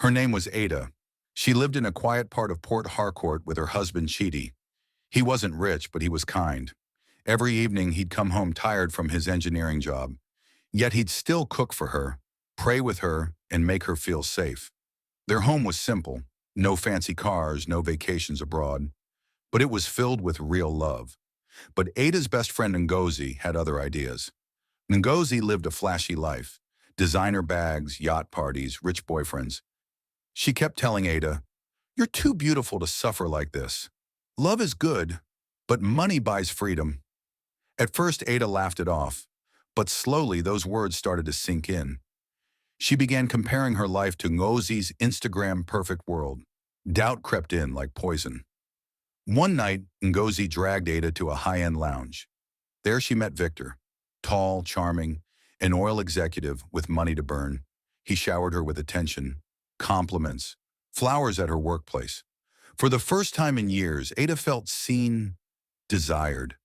Her name was Ada. She lived in a quiet part of Port Harcourt with her husband Chidi. He wasn't rich, but he was kind. Every evening he'd come home tired from his engineering job. Yet he'd still cook for her, pray with her, and make her feel safe. Their home was simple. No fancy cars, no vacations abroad. But it was filled with real love. But Ada's best friend Ngozi had other ideas. Ngozi lived a flashy life. Designer bags, yacht parties, rich boyfriends. She kept telling Ada, "You're too beautiful to suffer like this. Love is good, but money buys freedom." At first, Ada laughed it off, but slowly those words started to sink in. She began comparing her life to Ngozi's Instagram perfect world. Doubt crept in like poison. One night, Ngozi dragged Ada to a high-end lounge. There she met Victor, tall, charming, an oil executive with money to burn. He showered her with attention, compliments, flowers at her workplace. For the first time in years, Ada felt seen, desired.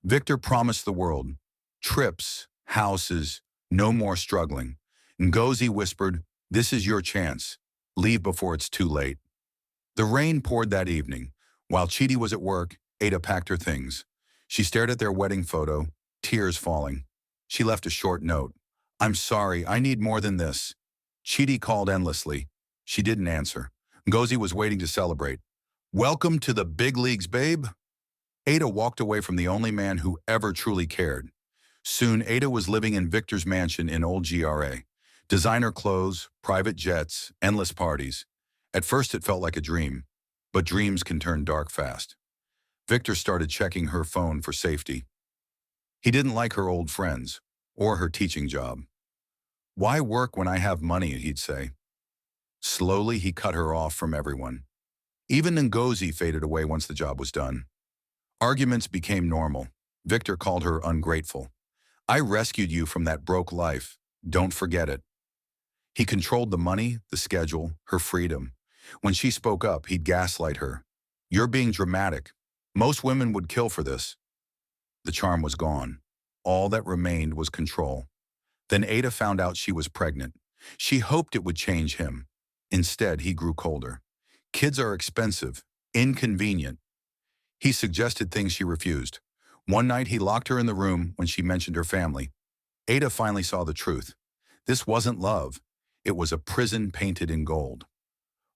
Victor promised the world, trips, houses, no more struggling. Ngozi whispered, "This is your chance. Leave before it's too late." The rain poured that evening. While Chidi was at work, Ada packed her things. She stared at their wedding photo, tears falling. She left a short note. "I'm sorry, I need more than this." Chidi called endlessly. She didn't answer. Ngozi was waiting to celebrate. "Welcome to the big leagues, babe." Ada walked away from the only man who ever truly cared. Soon, Ada was living in Victor's mansion in old GRA. Designer clothes, private jets, endless parties. At first it felt like a dream, but dreams can turn dark fast. Victor started checking her phone for safety. He didn't like her old friends, or her teaching job. "Why work when I have money?" he'd say. Slowly he cut her off from everyone. Even Ngozi faded away once the job was done. Arguments became normal. Victor called her ungrateful. "I rescued you from that broke life. Don't forget it." He controlled the money, the schedule, her freedom. When she spoke up, he'd gaslight her. "You're being dramatic. Most women would kill for this." The charm was gone. All that remained was control. Then Ada found out she was pregnant. She hoped it would change him. Instead, he grew colder. Kids are expensive, inconvenient. He suggested things she refused. One night, he locked her in the room when she mentioned her family. Ada finally saw the truth. This wasn't love. It was a prison painted in gold.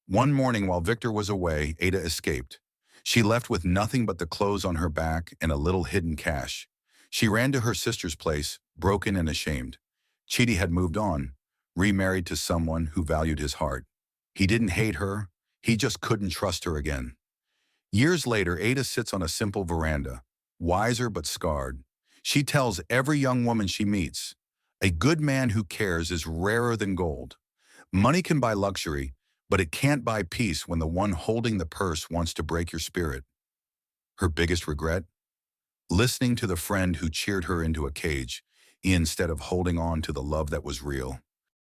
One morning while Victor was away, Ada escaped. She left with nothing but the clothes on her back and a little hidden cash. She ran to her sister's place, broken and ashamed. Chidi had moved on, remarried to someone who valued his heart. He didn't hate her, he just couldn't trust her again. Years later, Ada sits on a simple veranda, wiser but scarred. She tells every young woman she meets, "A good man who cares is rarer than gold. Money can buy luxury, but it can't buy peace when the one holding the purse wants to break your spirit." Her biggest regret? Listening to the friend who cheered her into a cage, instead of holding on to the love that was real.